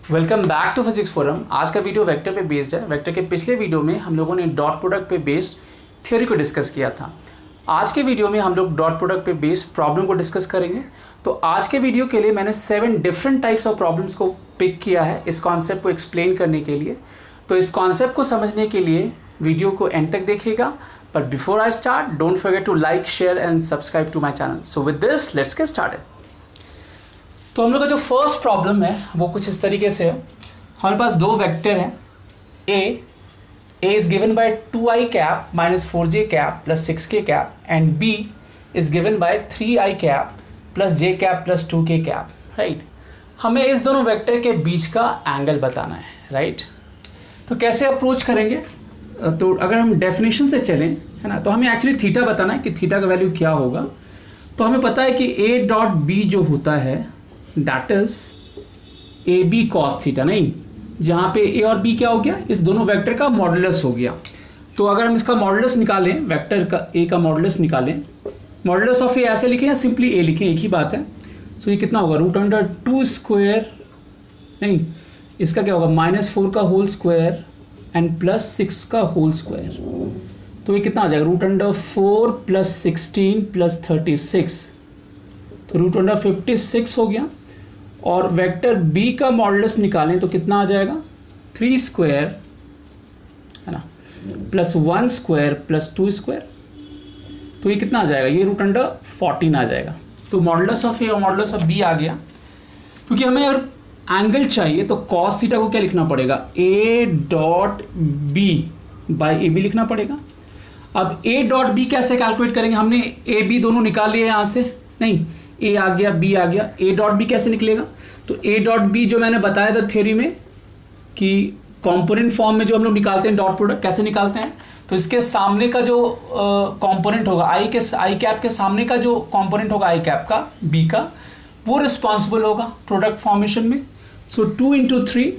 Welcome back to physics forum. आज का video vector पे बेस्ड है। वेक्टर के पिछले वीडियो में हम लोगों ने डॉट प्रोडक्ट पे बेस्ड थ्योरी को डिस्कस किया था। आज के वीडियो में हम लोग डॉट प्रोडक्ट पे बेस्ड प्रॉब्लम को डिस्कस करेंगे। तो आज के वीडियो के लिए मैंने 7 डिफरेंट टाइप्स ऑफ प्रॉब्लम्स को पिक किया है इस कॉन्सेप्ट को एक्सप्लेन करने के लिए। तो इस कॉन्सेप्ट को समझने के लिए वीडियो को एंड तक देखिएगा। But before I start, don't forget to like, share and subscribe to my channel. So with this let's get started. तो हम लोग का जो फर्स्ट प्रॉब्लम है वो कुछ इस तरीके से है। हमारे पास दो वेक्टर हैं। A is given by 2i cap minus 4j cap plus 6k cap and B is given by 3i cap plus j cap plus 2k cap, right. हमें इस दोनों वेक्टर के बीच का एंगल बताना है, राइट। तो कैसे अप्रोच करेंगे? तो अगर हम डेफिनेशन से चलें, है ना, तो हमें एक्चुअली थीटा बताना है कि थीटा का वैल्यू क्या होगा। तो हमें पता है कि a डॉट बी जो होता है that is A B cos theta, नहीं, जहाँ पे ए और बी क्या हो गया, इस दोनों वेक्टर का मॉडुलस हो गया। तो अगर हम इसका मॉडुलस निकालें, वेक्टर का ए का मॉडुलस निकालें, मॉडुलस ऑफ ए ऐसे लिखें या सिंपली ए लिखें, एक ही बात है। सो ये कितना होगा, रूट अंडर 2 स्क्वायर, नहीं, इसका क्या होगा, -4 का होल स्क्वायर एंड प्लस 6 का होल स्क्वायर। तो ये कितना आ जाएगा, रूट अंडर 4 प्लस 16 प्लस 36, तो रूट अंडर 56 हो गया। और वेक्टर बी का मॉडुलस निकालें तो कितना आ जाएगा, 3 स्क्वायर, है ना, प्लस 1 स्क्वायर प्लस 2 स्क्वायर। तो ये कितना आ जाएगा, ये रूट अंडर 14 आ जाएगा। तो मॉडुलस ऑफ ए और मॉडुलस ऑफ बी आ गया। क्योंकि हमें अगर एंगल चाहिए तो कॉस थीटा को क्या लिखना पड़ेगा, A dot B by A B लिखना पड़ेगा। अब ए डॉट बी कैसे कैलकुलेट करेंगे, हमने ए बी दोनों निकाल लिए यहाँ से, नहीं, ए आ गया बी आ गया, ए डॉट बी कैसे निकलेगा। तो ए डॉट बी जो मैंने बताया था थ्योरी में कि कंपोनेंट फॉर्म में जो हम लोग निकालते हैं डॉट प्रोडक्ट, कैसे निकालते हैं, तो इसके सामने का जो कंपोनेंट होगा आई कैप के सामने का जो कंपोनेंट होगा आई कैप का बी का, वो रिस्पॉन्सिबल होगा प्रोडक्ट फॉर्मेशन में। सो 2 × 3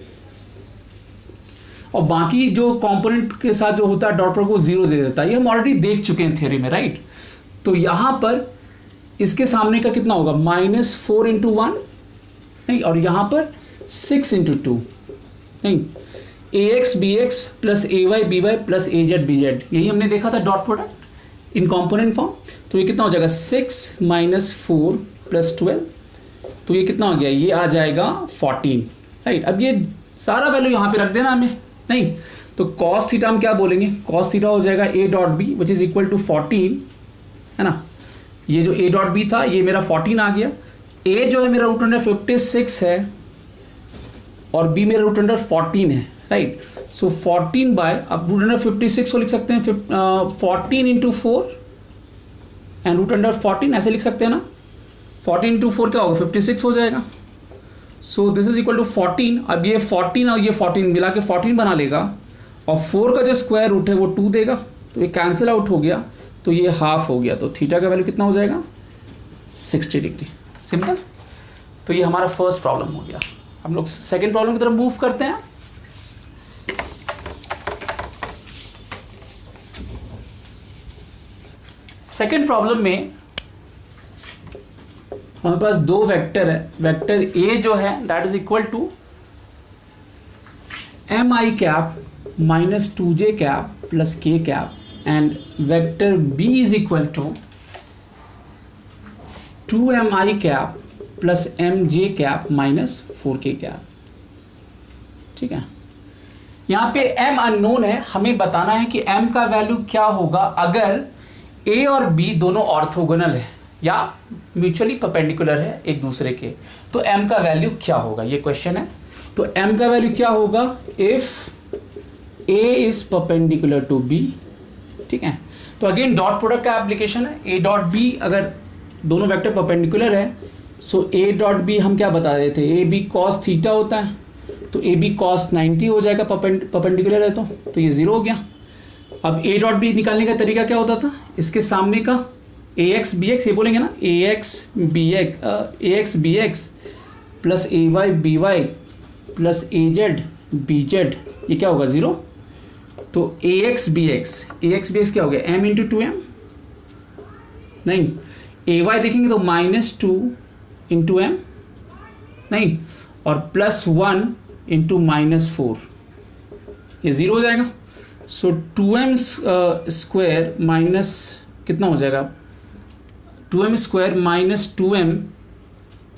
और बाकी जो कंपोनेंट के साथ जो होता है डॉट प्रोडक्ट को 0 दे देता है। ये हम ऑलरेडी देख चुके हैं थ्योरी में, राइट। तो यहाँ पर इसके सामने का कितना होगा, -4 × 1, नहीं, और यहाँ पर 6 × 2, नहीं, ax bx plus ay by plus az bz, यही हमने देखा था dot product in component form. तो ये कितना हो जाएगा, 6 - 4 + 12, तो ये कितना हो गया, ये आ जाएगा 14, राइट। अब ये सारा वैल्यू यहाँ पे रख देना हमें, नहीं, तो cos थीटा हम क्या बोलेंगे, cos थीटा हो जाएगा a dot B which is equal to 14, है ना। ये जो a डॉट बी था ये मेरा 14 आ गया। a जो है मेरा रूट अंडर 56 है और b मेरा रूट अंडर 14 है, राइट। सो 14 बाय, अब रूट अंडर 56 को लिख सकते हैं 14 × 4 एंड रूट अंडर 14 ऐसे लिख सकते हैं ना। 14 × 4 क्या होगा, 56 हो जाएगा। So this is equal to 14। अब ये 14 और ये 14 मिला के 14 बना लेगा और 4 का जो स्क्वायर रूट है वो 2 देगा, तो ये कैंसिल आउट हो गया, तो ये हाफ हो गया। तो थीटा का वैल्यू कितना हो जाएगा, 60 डिग्री। सिंपल। तो ये हमारा फर्स्ट प्रॉब्लम हो गया। हम लोग सेकंड प्रॉब्लम की तरफ मूव करते हैं। सेकंड प्रॉब्लम में हमारे पास दो वेक्टर है। वेक्टर ए जो है that is equal to mi cap minus 2j cap plus k cap and vector b is equal to 2mi cap plus mj cap minus 4k cap, ठीक है। यहाँ पे m अननोन है, हमें बताना है कि m का वैल्यू क्या होगा अगर a और b दोनों ऑर्थोगोनल है या म्यूचुअली परपेंडिकुलर है एक दूसरे के। तो m का वैल्यू क्या होगा, ये क्वेश्चन है। तो m का वैल्यू क्या होगा, if a is perpendicular to b, ठीक है। तो अगेन डॉट प्रोडक्ट का एप्लीकेशन है। ए डॉट बी अगर दोनों वेक्टर परपेंडिकुलर है, सो ए डॉट बी हम क्या बता रहे थे, ए बी कॉस थीटा होता है, तो ए बी कॉस 90 हो जाएगा परपेंडिकुलर है तो ये 0 हो गया। अब ए डॉट बी निकालने का तरीका क्या होता था, इसके सामने का ए एक्स बी एक्स, ये बोलेंगे ना, ए X B X plus A Y B Y plus A Z B Z, ये क्या होगा, 0। तो ए एक्स बी एक्स क्या हो गया, m × 2m, नहीं, ए वाई देखेंगे तो -2 × m, नहीं, और +1 इंटू -4, ये 0 हो जाएगा। सो 2m स्क्वायर माइनस कितना हो जाएगा, 2m square minus 2m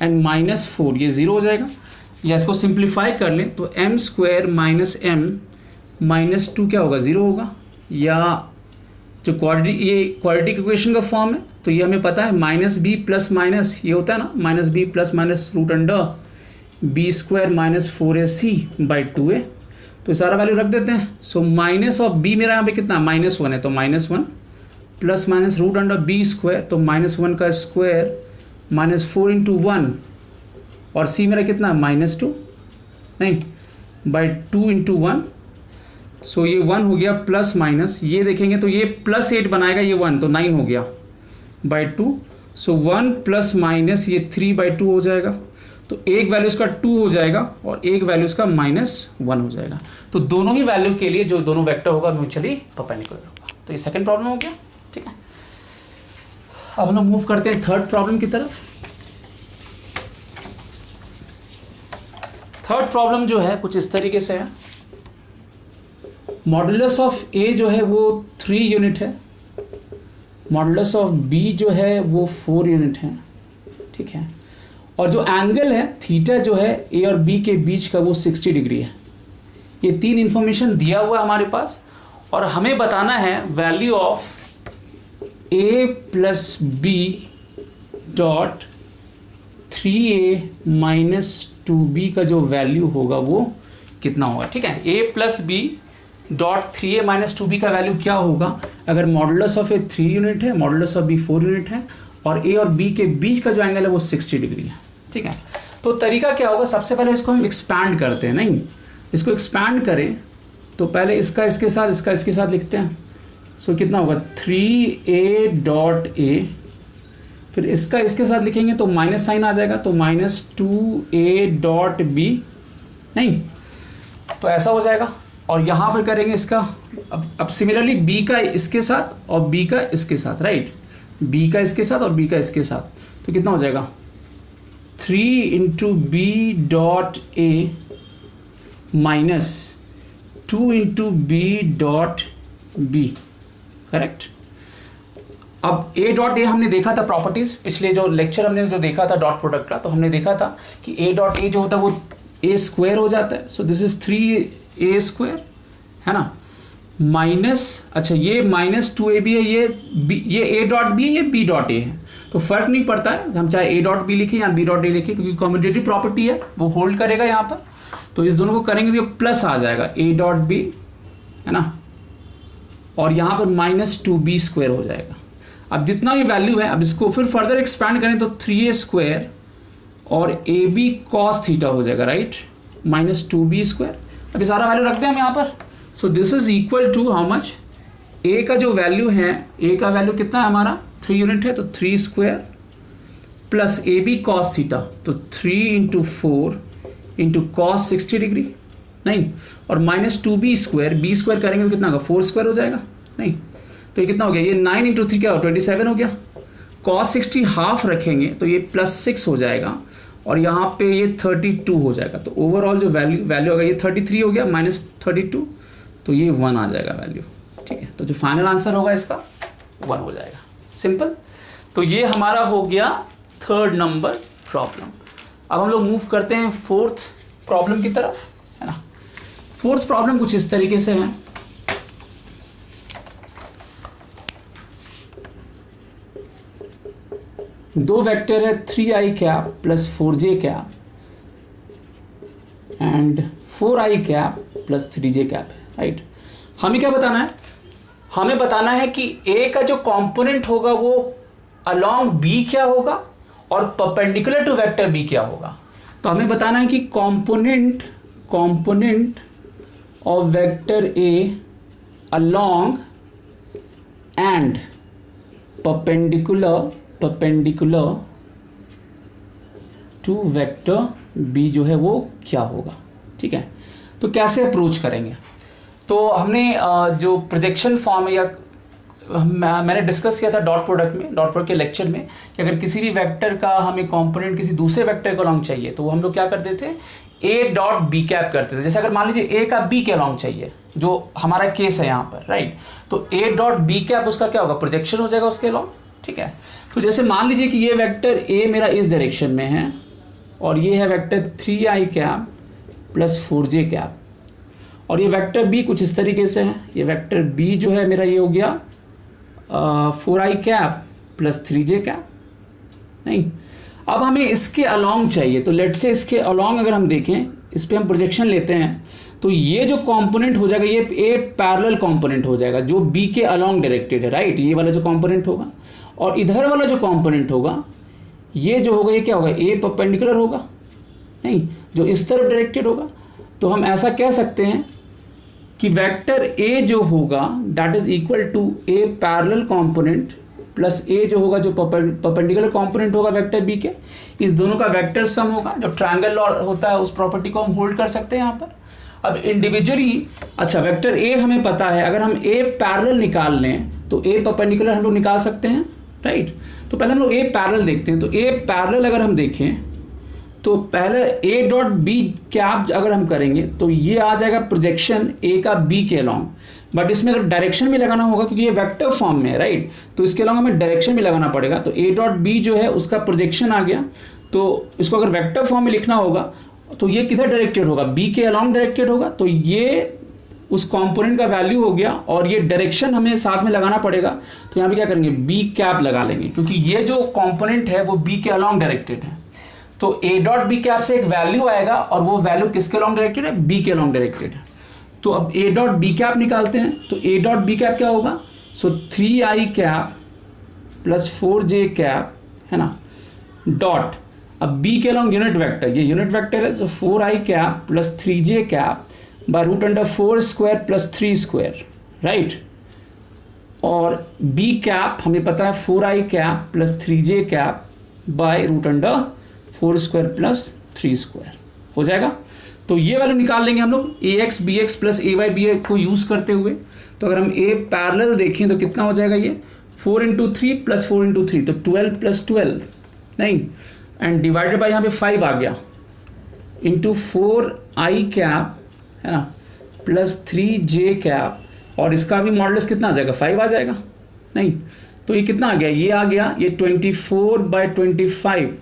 and -4, ये 0 हो जाएगा। या इसको सिंप्लीफाई कर लें तो m square minus m minus 2 क्या होगा, 0 होगा। या जो ये क्वाड्रेटिक इक्वेशन का फॉर्म है, तो ये हमें पता है -b प्लस माइनस ये होता है ना, -b plus minus root under b square minus 4ac by 2a। तो सारा वैल्यू रख देते हैं। सो माइनस ऑफ b मेरा यहाँ पे कितना -1 है, तो -1 plus minus root under b square, तो -1 का स्क्वायर -4 इंटू 1, और c मेरा कितना -2 नहीं बाई 2 इंटू 1। सो ये 1 हो गया प्लस माइनस, ये देखेंगे तो ये +8 बनाएगा, ये 1 तो 9 हो गया बाई 2। सो 1 प्लस माइनस ये 3/2 हो जाएगा। तो एक वैल्यू इसका 2 हो जाएगा और एक वैल्यू इसका -1 हो जाएगा। तो दोनों ही वैल्यू के लिए जो दोनों वेक्टर होगा म्यूचुअली परपेंडिकुलर होगा। तो ये सेकंड प्रॉब्लम हो गया, ठीक है। अब हम लोग मूव करते हैं थर्ड प्रॉब्लम की तरफ। थर्ड प्रॉब्लम जो है कुछ इस तरीके से है। मॉडुलस ऑफ ए जो है वो 3 यूनिट है, मॉडुलस ऑफ बी जो है वो 4 यूनिट है, ठीक है। और जो एंगल है थीटा जो है ए और बी के बीच का वो 60 डिग्री है। ये 3 इंफॉर्मेशन दिया हुआ है हमारे पास, और हमें बताना है value of A plus B dot 3a minus 2b का जो वैल्यू होगा वो कितना होगा, ठीक है। a plus B dot 3a minus 2b का वैल्यू क्या होगा अगर मॉडुलस ऑफ ए 3 यूनिट है, मॉडुलस ऑफ बी 4 यूनिट है, और a और b के बीच का जो एंगल है वो 60 डिग्री है, ठीक है। तो तरीका क्या होगा, सबसे पहले इसको हम एक्सपैंड करते हैं, नहीं इसको एक्सपैंड करें तो पहले इसका इसके साथ, इसका इसके साथ लिखते हैं। सो कितना होगा 3a डॉट a, फिर इसका इसके साथ लिखेंगे तो माइनस साइन आ जाएगा, तो -2a डॉट b, नहीं तो ऐसा हो जाएगा। और यहाँ पर करेंगे इसका, अब सिमिलरली b का इसके साथ और b का इसके साथ, राइट, b का इसके साथ और b का इसके साथ, तो कितना हो जाएगा 3 into B dot A minus 2 into B dot B, correct. अब a डॉट ए हमने देखा था प्रॉपर्टीज, पिछले जो लेक्चर हमने जो देखा था डॉट प्रोडक्ट का, तो हमने देखा था कि a डॉट ए जो होता है वो a स्क्वायर हो जाता है। सो दिस इज 3a स्क्वायर, है ना, माइनस, अच्छा ये -2ab है, ये a डॉट बी है, ये b डॉट ए है, तो फर्क नहीं पड़ता है, हम चाहे a डॉट बी लिखें या b डॉट ए लिखें, क्योंकि कम्यूटेटिव प्रॉपर्टी है वो होल्ड करेगा यहाँ पर। तो इस दोनों को करेंगे तो ये प्लस आ जाएगा a डॉट बी, है ना, और यहाँ पर -2b स्क्वायर हो जाएगा। अब जितना भी वैल्यू है, अब इसको फिर फर्दर एक्सपैंड करें तो 3a स्क्वायर और ab cos थीटा हो जाएगा, राइट, -2b स्क्वायर। अब ये सारा वैल्यू रखते हैं हम यहाँ पर। So this is equal to how much, a का जो वैल्यू है, a का वैल्यू कितना है हमारा 3 यूनिट है, तो 3 square plus ab cos theta, तो 3 इंटू 4 इंटू कॉस 60 डिग्री, नहीं, और -2b स्क्वायर, b स्क्वायर करेंगे तो कितना होगा 4 स्क्वायर हो जाएगा, नहीं, तो ये कितना हो गया, ये 9 इंटू 3 क्या हो 27 हो गया। cos 60 हाफ रखेंगे तो ये +6 हो जाएगा, और यहाँ पे ये 32 हो जाएगा। तो ओवरऑल जो वैल्यू होगा ये 33 हो गया -32, तो ये 1 आ जाएगा वैल्यू, ठीक है। तो जो फाइनल आंसर होगा इसका 1 हो जाएगा, सिंपल। तो ये हमारा हो गया थर्ड नंबर प्रॉब्लम। अब हम लोग मूव करते हैं फोर्थ प्रॉब्लम की तरफ, है ना। फोर्थ प्रॉब्लम कुछ इस तरीके से है। दो वेक्टर है 3i cap plus 4j cap and 4i cap plus 3j cap है, राइट। हमें क्या बताना है, हमें बताना है कि a का जो कंपोनेंट होगा वो अलोंग b क्या होगा और परपेंडिकुलर टू वेक्टर b क्या होगा। तो हमें बताना है कि component of vector a along and perpendicular to vector b जो है वो क्या होगा, ठीक है। तो कैसे अप्रोच करेंगे, तो हमने जो प्रोजेक्शन फॉर्म है या मैंने डिस्कस किया था डॉट प्रोडक्ट के लेक्चर में कि अगर किसी भी वेक्टर का हमें कंपोनेंट किसी दूसरे वेक्टर को अलोंग चाहिए तो हम लोग क्या करते थे, ए डॉट बी कैप करते थे। जैसे अगर मान लीजिए ए का बी के अलॉन्ग चाहिए, जो हमारा केस है यहाँ पर, राइट, तो ए डॉट बी कैप उसका क्या होगा, प्रोजेक्शन हो जाएगा उसके अलॉन्ग, ठीक है। तो जैसे मान लीजिए कि ये वेक्टर ए मेरा इस डायरेक्शन में है और ये है vector 3i cap plus 4j cap, और ये वेक्टर बी कुछ इस तरीके से है। ये वेक्टर बी जो है मेरा ये हो गया 4i cap plus 3j cap. नहीं, अब हमें इसके अलॉन्ग चाहिए, तो लेट से इसके अलॉन्ग अगर हम देखें, इस पर हम प्रोजेक्शन लेते हैं, तो ये जो कंपोनेंट हो जाएगा ये ए पैरेलल कंपोनेंट हो जाएगा जो बी के अलॉन्ग डायरेक्टेड है, राइट। ये वाला जो कंपोनेंट होगा और इधर वाला जो कंपोनेंट होगा ये जो होगा ये क्या होगा, ए परपेंडिकुलर होगा, नहीं, जो इस तरफ डायरेक्टेड होगा। तो हम ऐसा कह सकते हैं कि वेक्टर ए जो होगा that is equal to A parallel component plus A जो होगा जो परपेंडिकुलर कंपोनेंट होगा वेक्टर बी के, इस दोनों का वेक्टर सम होगा। जो ट्रायंगल लॉ होता है उस प्रॉपर्टी को हम होल्ड कर सकते हैं यहाँ पर। अब इंडिविजुअली, अच्छा वेक्टर ए हमें पता है, अगर हम ए पैरेलल निकाल लें तो ए परपेंडिकुलर हम लोग निकाल सकते हैं, राइट। तो पहले हम लोग ए पैरेलल देखते हैं। तो ए पैरेलल अगर हम देखें तो पहले ए डॉट बी कैप अगर हम करेंगे तो ये आ जाएगा प्रोजेक्शन ए का बी के अलॉन्ग, बट इसमें अगर डायरेक्शन भी लगाना होगा क्योंकि ये वेक्टर फॉर्म में है, राइट, तो इसके अलॉन्ग हमें डायरेक्शन भी लगाना पड़ेगा। तो ए डॉट बी जो है उसका प्रोजेक्शन आ गया, तो इसको अगर वेक्टर फॉर्म में लिखना होगा तो ये किधर डायरेक्टेड होगा, बी के अलॉन्ग डायरेक्टेड होगा। तो ये उस कंपोनेंट का वैल्यू हो गया और ये डायरेक्शन हमें साथ में लगाना पड़ेगा। तो यहाँ पे क्या करेंगे, बी कैप लगा लेंगे क्योंकि ये जो कंपोनेंट है वो बी के अलॉन्ग डायरेक्टेड है। तो ए डॉट बी कैप से एक वैल्यू आएगा और वो वैल्यू किसके अलॉन्ग डायरेक्टेड है, बी के अलॉन्ग डायरेक्टेड है। तो अब ए डॉट बी कैप निकालते हैं। तो ए डॉट बी कैप क्या होगा, सो 3i cap plus 4j cap है ना, डॉट, अब बी के अलॉन्ग यूनिट वेक्टर, ये यूनिट वेक्टर है, so 4i cap plus 3j cap by root under 4 square plus 3 square, right. और बी कैप हमें पता है 4i cap plus 3j cap by root under 4 square plus 3 square हो जाएगा। तो ये वैल्यू निकाल लेंगे हम लोग A X B X plus A Y B X को यूज करते हुए। तो अगर हम ए पैरेलल देखें तो कितना हो जाएगा, ये 4 इंटू 3 प्लस 4 इंटू 3, तो 12 प्लस 12, नहीं, एंड डिवाइडेड बाई यहाँ पे 5 आ गया, इंटू 4i कैप है ना प्लस 3j कैप, और इसका भी मॉडुलस कितना आ जाएगा, 5 आ जाएगा, नहीं, तो ये कितना आ गया, ये आ गया, ये 24/25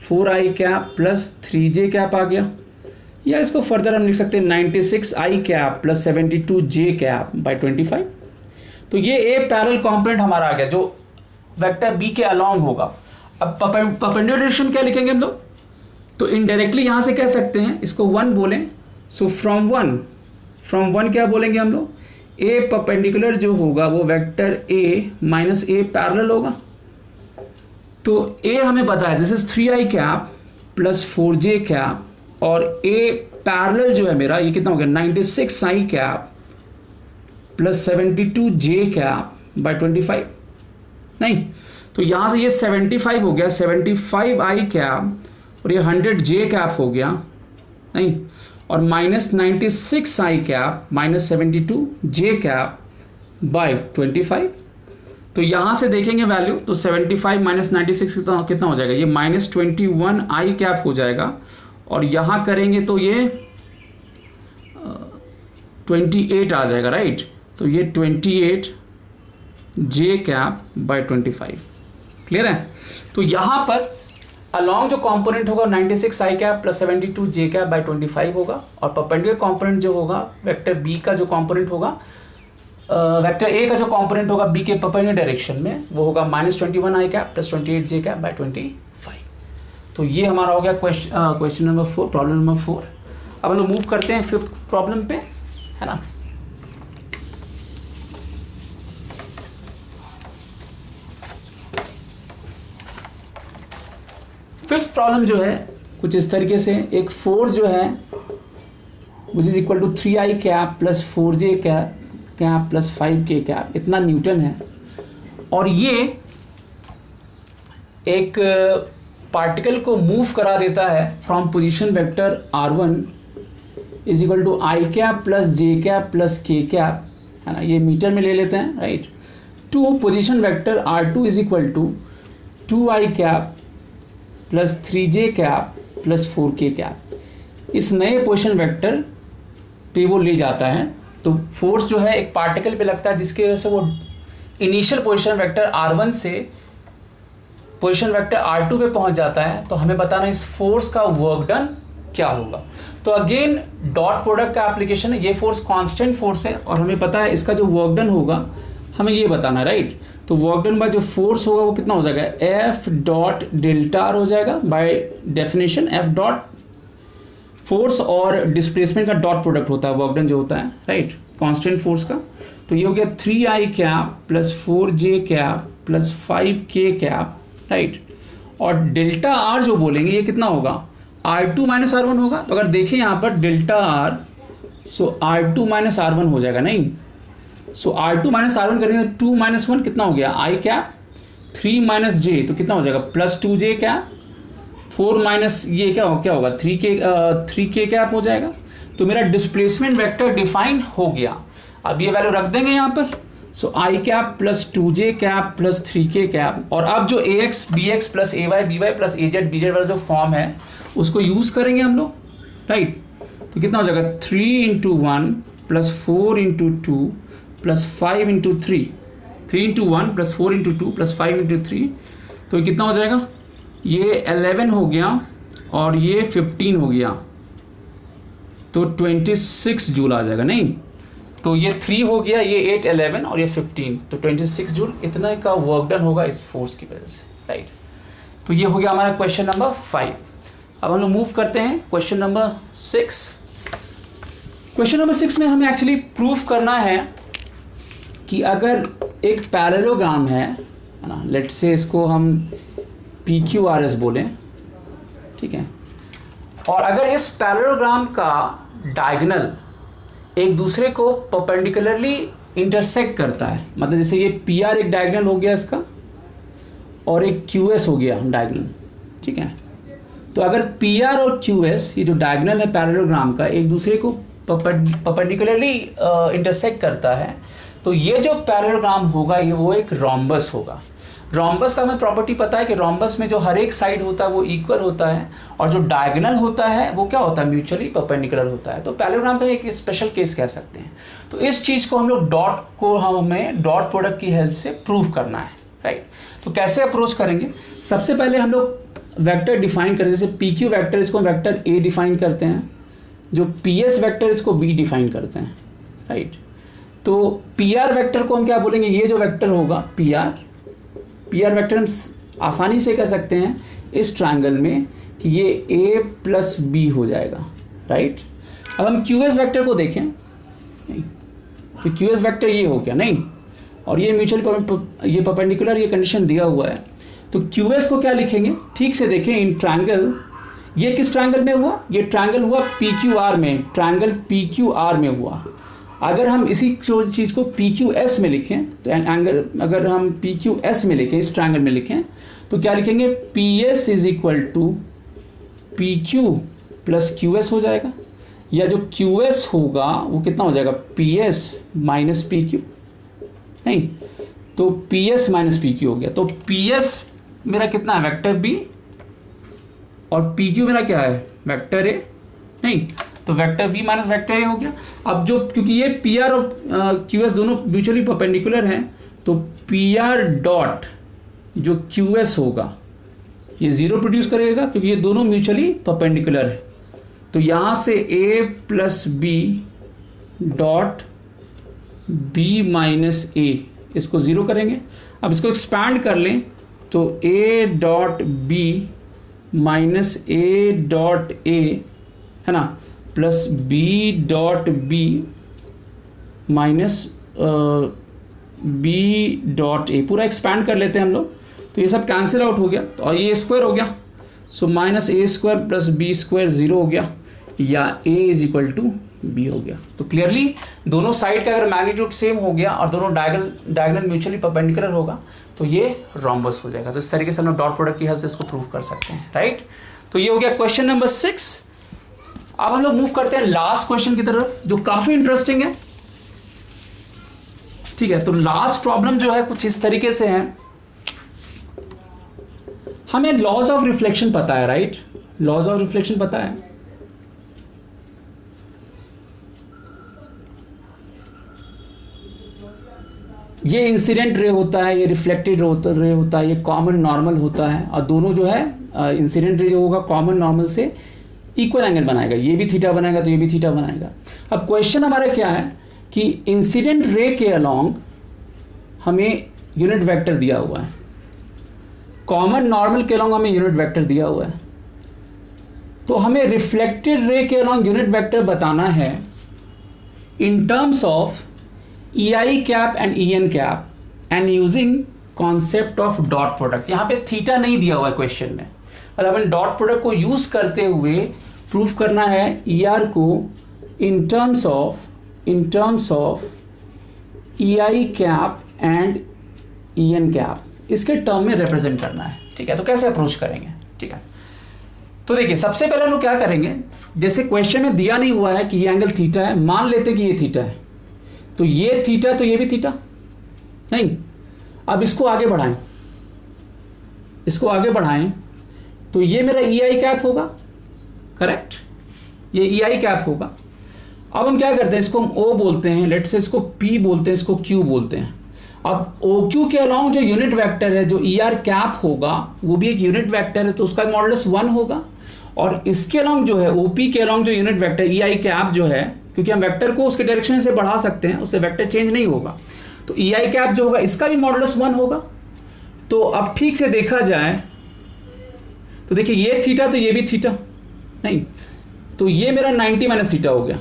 4i cap plus 3j cap आ गया। या इसको फर्दर हम लिख सकते हैं 96i cap plus 72j cap by 25। तो ये ए पैरेलल कंपोनेंट हमारा आ गया जो वेक्टर बी के अलॉन्ग होगा। अब परपेंडिकुलर डायरेक्शन क्या लिखेंगे हम लोग, तो इनडायरेक्टली यहां से कह सकते हैं इसको 1 बोलें। सो फ्रॉम वन क्या बोलेंगे हम लोग, ए परपेंडिकुलर जो होगा वो vector A minus A parallel होगा। तो ए हमें पता है this is 3i cap plus 4j cap, और ए पैरेलल जो है मेरा ये कितना हो गया 96i cap plus 72j cap by 25, नहीं, तो यहां से ये 75 हो गया, 75i कैप और ये 100j कैप हो गया, नहीं, और minus 96i cap minus 72j cap by 25। तो यहां से देखेंगे वैल्यू, तो 75 माइनस 96 कितना हो जाएगा, ये माइनस 21i कैप हो जाएगा, और यहां करेंगे तो ये 28 आ जाएगा, राइट। तो ये 28j कैप बाय 25, क्लियर है। तो यहां पर अलॉन्ग जो कंपोनेंट होगा 96i cap plus 72j cap by 25 होगा, और परपेंडिकुलर कंपोनेंट जो होगा वेक्टर बी का जो कंपोनेंट होगा, वेक्टर ए का जो कंपोनेंट होगा बी के परपेंडिकुलर डायरेक्शन में, वो होगा minus 21i cap plus 28j cap by 25। तो ये हमारा हो गया क्वेश्चन नंबर 4, प्रॉब्लम नंबर 4। अब हम लोग मूव करते हैं 5th प्रॉब्लम पे, है ना। फिफ्थ प्रॉब्लम जो है कुछ इस तरीके से, एक फोर्स जो है which is equal to 3i cap plus 4j cap plus 5k cap, इतना न्यूटन है, और ये एक पार्टिकल को मूव करा देता है from position vector r1 is equal to i cap plus j cap plus k cap, है ना, ये मीटर में ले लेते हैं, right, to position vector r2 is equal to 2i cap plus 3j cap plus 4k cap. इस नए position vector पे वो ले जाता है। तो फोर्स जो है एक पार्टिकल पे लगता है जिसकी वजह से वो इनिशियल पोजीशन वेक्टर r1 से पोजीशन वेक्टर r2 पे पहुंच जाता है। तो हमें बताना इस फोर्स का वर्क डन क्या होगा। तो अगेन डॉट प्रोडक्ट का एप्लीकेशन है। ये फोर्स कांस्टेंट फोर्स है और हमें पता है इसका जो वर्क डन होगा हमें ये बताना, राइट। तो वर्क डन बाय जो फोर्स होगा वो कितना हो जाएगा, एफ डॉट डेल्टा आर हो जाएगा by definition. F dot force और डिस्प्लेसमेंट का डॉट प्रोडक्ट होता है वर्क डन जो होता है, राइट, कांस्टेंट फोर्स का। तो ये हो गया 3i cap plus 4j cap plus 5k cap, right. और डेल्टा आर जो बोलेंगे ये कितना होगा, R2 माइनस R1 होगा। तो अगर देखें यहाँ पर डेल्टा आर, सो R2 माइनस R1 हो जाएगा, नहीं। सो R2 माइनस R1 करेंगे 2 माइनस 1 कितना हो गया, i कैप, 3 माइनस j तो कितना हो जाएगा प्लस 2j कैप, 4 माइनस ये क्या होगा 3k कैप हो जाएगा। तो मेरा डिस्प्लेसमेंट वेक्टर डिफाइन हो गया। अब ये वैल्यू रख देंगे यहाँ पर। सो i cap plus 2j cap plus 3k cap. और अब जो ax bx plus ay by plus az bz वाला जो फॉर्म है उसको यूज करेंगे हम लोग, राइट। तो कितना हो जाएगा 3 into 1 plus 4 into 2 plus 5 into 3, 3 into 1 plus 4 into 2 plus 5 into 3। तो ये कितना हो जाएगा, ये 11 हो गया और ये 15 हो गया, तो 26 जूल आ जाएगा, नहीं। तो ये 3 हो गया, ये 8 11 और ये 15, तो 26 जूल इतना का वर्क डन होगा इस फोर्स की वजह से, राइट। तो ये हो गया हमारा क्वेश्चन नंबर 5। अब हम लोग मूव करते हैं क्वेश्चन नंबर 6। क्वेश्चन नंबर 6 में हमें एक्चुअली प्रूफ करना है कि अगर एक पैरेललोग्राम है ना, लेट्स से इसको हम PQRS बोलें, ठीक है, और अगर इस पैरेललोग्राम का डायगोनल एक दूसरे को परपेंडिकुलरली इंटरसेक्ट करता है, मतलब जैसे ये PR एक डायगोनल हो गया इसका और एक QS हो गया डायगोनल, ठीक है। तो अगर PR और QS ये जो डायगोनल है पैरेललोग्राम का एक दूसरे को परपेंडिकुलरली इंटरसेक्ट करता है, तो ये जो पैरेललोग्राम होगा ये वो एक रोम्बस होगा। रोम्बस का हमें प्रॉपर्टी पता है कि रोम्बस में जो हर एक साइड होता है वो इक्वल होता है और जो डायगोनल होता है वो क्या होता है, म्यूचुअली परपेंडिकुलर होता है। तो पैरेललोग्राम का एक स्पेशल केस कह सकते हैं। तो इस चीज़ को हम लोग हमें डॉट प्रोडक्ट की हेल्प से प्रूव करना है, राइट। तो कैसे अप्रोच करेंगे, सबसे पहले हम लोग वेक्टर डिफाइन करते हैं। जैसे PQ वेक्टर इसको वेक्टर A डिफाइन करते हैं, जो PS वेक्टर इसको B डिफाइन करते हैं, राइट। तो PR वेक्टर को हम क्या बोलेंगे, ये जो वेक्टर होगा PR वेक्टर हम आसानी से कह सकते हैं इस ट्रायंगल में कि ये A प्लस B हो जाएगा, राइट। अब हम QS वेक्टर को देखें, नहीं, तो QS वेक्टर ये हो गया, नहीं, और ये म्यूचुअली ये परपेंडिकुलर ये कंडीशन दिया हुआ है। तो QS को क्या लिखेंगे, ठीक से देखें इन ट्रायंगल, ये किस ट्रायंगल में हुआ, ये ट्रायंगल हुआ PQR में, ट्रायंगल PQR में हुआ। अगर हम इसी चीज़ को PQS में लिखें, तो एंगल अगर हम PQS में लिखें, इस ट्रायंगल में लिखें, तो क्या लिखेंगे, PS is equal to PQ plus QS हो जाएगा, या जो QS होगा वो कितना हो जाएगा, PS माइनस PQ, नहीं, तो PS माइनस PQ हो गया। तो PS मेरा कितना है, वेक्टर B, और PQ मेरा क्या है, वेक्टर A, नहीं, तो vector B minus vector A हो गया। अब जो क्योंकि ये PR और QS दोनों म्यूचुअली परपेंडिकुलर हैं, तो PR डॉट जो QS होगा ये 0 प्रोड्यूस करेगा क्योंकि ये दोनों म्यूचुअली परपेंडिकुलर है। तो यहाँ से A plus B dot B minus A इसको 0 करेंगे। अब इसको एक्सपैंड कर लें तो A dot B minus A dot A है ना, plus B dot B minus B dot A, पूरा एक्सपैंड कर लेते हैं हम लोग, तो ये सब कैंसिल आउट हो गया और ये स्क्वायर हो गया। So minus A square plus B square 0 हो गया, या A is equal to B हो गया। तो क्लियरली दोनों साइड का अगर मैग्नीट्यूड सेम हो गया और दोनों डायगोनल म्यूचुअली परपेंडिकुलर होगा तो ये रोम्बस हो जाएगा। तो इस तरीके से हम लोग डॉट प्रोडक्ट की हेल्प से इसको प्रूव कर सकते हैं, राइट। तो ये हो गया क्वेश्चन नंबर 6। अब हम लोग मूव करते हैं लास्ट क्वेश्चन की तरफ जो काफी इंटरेस्टिंग है, ठीक है। तो लास्ट प्रॉब्लम जो है कुछ इस तरीके से है, हमें लॉज ऑफ रिफ्लेक्शन पता है, राइट, लॉज ऑफ रिफ्लेक्शन पता है। ये इंसिडेंट रे होता है, ये रिफ्लेक्टेड रे होता है, ये कॉमन नॉर्मल होता है, और दोनों जो है इंसिडेंट रे जो होगा कॉमन नॉर्मल से इक्वल एंगल बनाएगा, ये भी थीटा बनाएगा तो ये भी थीटा बनाएगा। अब क्वेश्चन हमारा क्या है कि इंसिडेंट रे के अलोंग हमें यूनिट वेक्टर दिया हुआ है, कॉमन नॉर्मल के अलोंग हमें यूनिट वेक्टर दिया हुआ है, तो हमें रिफ्लेक्टेड रे के अलोंग यूनिट वेक्टर बताना है in terms of E I cap and e N cap and using concept of dot product. यहाँ पे थीटा नहीं दिया हुआ है क्वेश्चन में, मतलब अपन डॉट प्रोडक्ट को यूज करते हुए प्रूफ करना है ई आर को in terms of E I cap and e N cap, इसके टर्म में रिप्रेजेंट करना है। ठीक है, तो कैसे अप्रोच करेंगे? ठीक है, तो देखिए सबसे पहले हम लोग क्या करेंगे, जैसे क्वेश्चन में दिया नहीं हुआ है कि ये एंगल थीटा है, मान लेते हैं कि ये थीटा है, तो ये थीटा तो ये भी थीटा नहीं। अब इसको आगे बढ़ाएं, तो ये मेरा ई आई कैप होगा, करेक्ट, ये ई आई कैप होगा। अब हम क्या करते हैं, इसको हम ओ बोलते हैं, लेट से इसको पी बोलते हैं, इसको क्यू बोलते हैं। अब ओ क्यू के अलाउंग जो यूनिट वेक्टर है, जो ई आर कैप होगा, वो भी एक यूनिट वेक्टर है, तो उसका मॉडुलस 1 होगा। और इसके अलाउंग जो है ओ पी के अलाउंग जो यूनिट वेक्टर ई आई कैप जो है, क्योंकि हम वेक्टर को उसके डायरेक्शन से बढ़ा सकते हैं, उससे वेक्टर चेंज नहीं होगा, तो ई आई कैप जो होगा इसका भी मॉडुलस 1 होगा। तो अब ठीक से देखा जाए तो देखिए ये थीटा तो ये भी थीटा नहीं, तो ये मेरा 90 माइनस थीटा हो गया,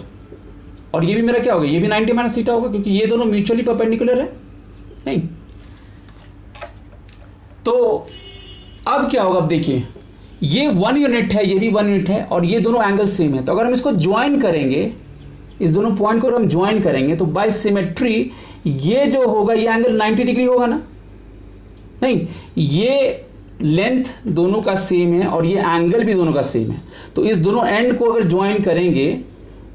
और ये भी मेरा क्या हो गया, ये भी 90 माइनस थीटा होगा, क्योंकि ये दोनों म्यूचुअली परपेंडिकुलर है नहीं। तो अब क्या होगा, अब देखिए ये 1 यूनिट है, ये भी 1 यूनिट है, और ये दोनों एंगल सेम है, तो अगर हम इसको ज्वाइन करेंगे, इस दोनों पॉइंट को हम ज्वाइन करेंगे, तो बाय सिमेट्री ये जो होगा ये एंगल 90 डिग्री होगा ना, नहीं, ये लेंथ दोनों का सेम है और ये एंगल भी दोनों का सेम है, तो इस दोनों एंड को अगर ज्वाइन करेंगे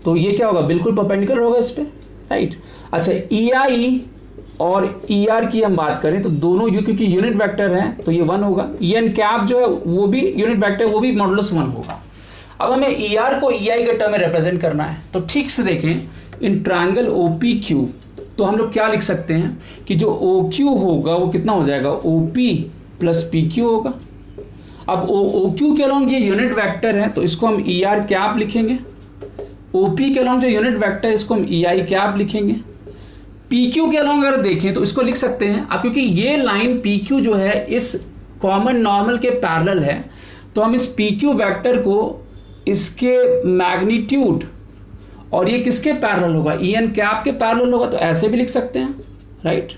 तो ये क्या होगा, बिल्कुल परपेंडिकुलर होगा इस पे, राइट। अच्छा, ई आई और ई आर की हम बात करें तो दोनों यू क्योंकि यूनिट वेक्टर है तो ये 1 होगा, ई एन कैप जो है वो भी यूनिट वेक्टर, वो भी मॉडुलस 1 होगा। अब हमें ई आर को ई आई के टर्म में रिप्रेजेंट करना है, तो ठीक से देखें in triangle O P Q, तो हम लोग क्या लिख सकते हैं कि जो ओ क्यू होगा वो कितना हो जाएगा, O P plus P Q होगा। अब ओ क्यू के अलोंग ये यूनिट वेक्टर है, तो इसको हम ई आर कैप लिखेंगे, ओ पी के अलोंग जो यूनिट वेक्टर है इसको हम ई आई कैप लिखेंगे। पी क्यू के अलोंग अगर देखें तो इसको लिख सकते हैं, अब क्योंकि ये लाइन पी क्यू जो है इस कॉमन नॉर्मल के पैरेलल है, तो हम इस पी क्यू वैक्टर को इसके मैग्नीट्यूड और ये किसके पैरेलल होगा, ई एन कैप के पैरेलल होगा, तो ऐसे भी लिख सकते हैं, राइट,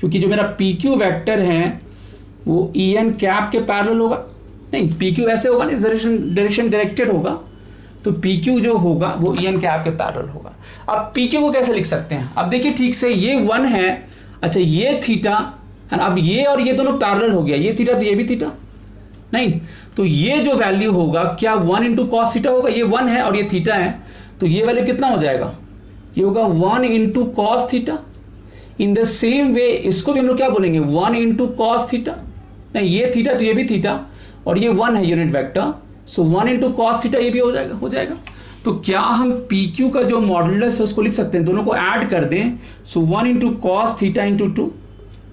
क्योंकि जो मेरा पी क्यू वैक्टर है वो ई एन कैप के पैरेलल होगा, नहीं पी क्यू ऐसे होगा ना, इस डायरेक्शन डायरेक्टेड होगा, तो पी क्यू जो होगा वो ई एन कैप के पैरेलल होगा। अब पी क्यू को कैसे लिख सकते हैं, अब देखिए ठीक से ये 1 है, अच्छा ये थीटा है, अब ये और ये दोनों पैरेलल हो गया, ये थीटा तो ये भी थीटा नहीं, तो ये जो वैल्यू होगा क्या 1 इंटू कॉस थीटा होगा, ये 1 है और ये थीटा है, तो ये वैल्यू कितना हो जाएगा, ये होगा 1 into cos theta. In the same way इसको भी हम लोग क्या बोलेंगे, 1 इंटू कॉस थीटा, नहीं ये थीटा तो ये भी थीटा, और ये 1 है यूनिट वेक्टर, सो 1 इंटू कॉस थीटा ये भी हो जाएगा। तो क्या हम पी क्यू का जो मॉडुलस है उसको लिख सकते हैं, दोनों को ऐड कर दें, सो 1 इंटू कॉस थीटा इंटू 2,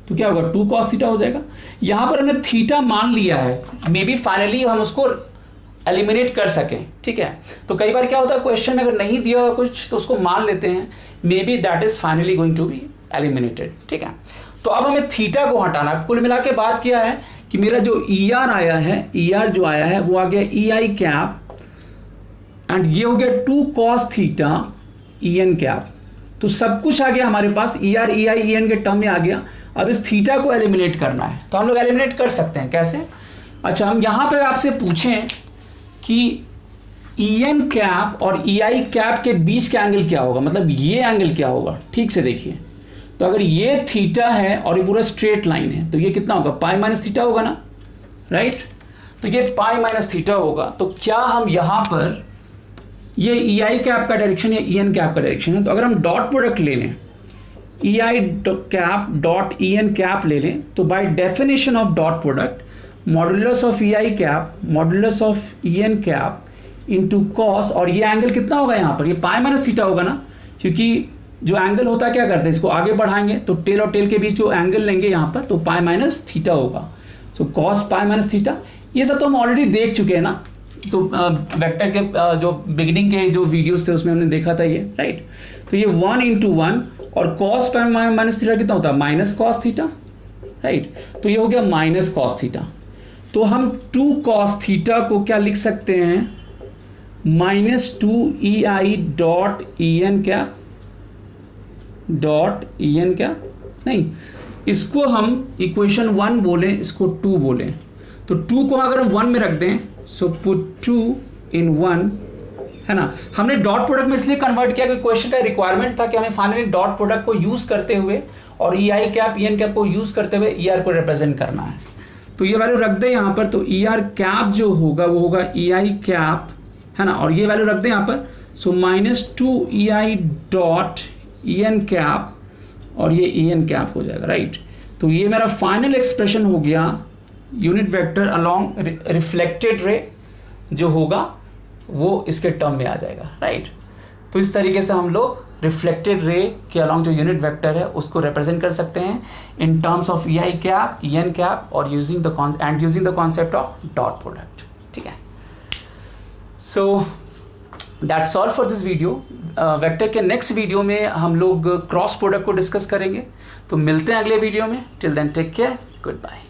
तो क्या होगा 2 कॉस थीटा हो जाएगा। यहां पर हमने थीटा मान लिया है, मे बी फाइनली हम उसको एलिमिनेट कर सकें, ठीक है। तो कई बार क्या होता है क्वेश्चन अगर नहीं दिया हुआ कुछ तो उसको मान लेते हैं, may be that is finally going to be eliminated, ठीक है। तो अब हमें थीटा को हटाना, कुल मिला के बात किया है कि मेरा जो ई आर आया है, ई आर जो आया है वो आ गया ई आई कैप, एंड ये हो गया 2 cos theta e N cap, तो सब कुछ आ गया हमारे पास, e r e i e n के टर्म में आ गया। अब इस थीटा को एलिमिनेट करना है, तो हम लोग एलिमिनेट कर सकते हैं, कैसे। अच्छा, हम यहां पर आपसे पूछें कि ई एन कैप और ई आई कैप के बीच का एंगल क्या होगा, मतलब ये एंगल क्या होगा, ठीक से देखिए। तो अगर ये थीटा है और ये पूरा स्ट्रेट लाइन है तो ये कितना होगा, पाई माइनस थीटा होगा ना, राइट। तो ये पाई माइनस थीटा होगा, तो क्या हम यहां पर ये ई आई कैप का डायरेक्शन या ई एन कैप का डायरेक्शन है, तो अगर हम डॉट प्रोडक्ट ले लें, ई आई cap dot E N cap ले लें, तो by definition of dot product modulus of E I cap modulus of E N cap into cos, और ये एंगल कितना होगा यहाँ पर, ये पाई माइनस थीटा होगा ना, क्योंकि जो एंगल होता है क्या करते हैं, इसको आगे बढ़ाएंगे तो टेल और टेल के बीच जो एंगल लेंगे यहाँ पर तो पाई माइनस थीटा होगा। So cos pi minus theta, ये सब तो हम ऑलरेडी देख चुके हैं ना। तो वेक्टर के जो बिगिनिंग के जो वीडियोस थे उसमें हमने देखा था ये, राइट। तो ये 1 × 1 और कॉस पाई माइनस थीटा कितना होता है, माइनस कॉस थीटा, राइट। तो ये हो गया माइनस कॉस थीटा। तो हम 2 कॉस थीटा को क्या लिख सकते हैं, -2 डॉट EN क्या नहीं, इसको हम इक्वेशन 1 बोलें, इसको 2 बोलें। तो 2 को अगर हम 1 में रख दें, सो पुट 2 इन 1, है ना। हमने डॉट प्रोडक्ट में इसलिए कन्वर्ट किया कि क्वेश्चन का रिक्वायरमेंट था कि हमें फाइनली डॉट प्रोडक्ट को यूज करते हुए और EI कैप EN कैप को यूज करते हुए ER को रिप्रेजेंट करना है। तो ये वैल्यू रख दें यहाँ पर, तो ER कैप जो होगा वो होगा EI कैप, है ना, और ये वैल्यू रख दें यहाँ पर, सो -2 EI डॉट EN कैप और ये EN कैप हो जाएगा, राइट। तो ये मेरा फाइनल एक्सप्रेशन हो गया unit vector along reflected ray जो होगा वो इसके टर्म में आ जाएगा, राइट। तो इस तरीके से हम लोग रिफ्लेक्टेड रे के अलोंग जो यूनिट वेक्टर है उसको रिप्रेजेंट कर सकते हैं in terms of EI cap EN cap और using the concept of dot product, ठीक है। So that's all for this video. Vector के नेक्स्ट वीडियो में हम लोग क्रॉस प्रोडक्ट को डिस्कस करेंगे। तो मिलते हैं अगले वीडियो में। Till then take care, good bye.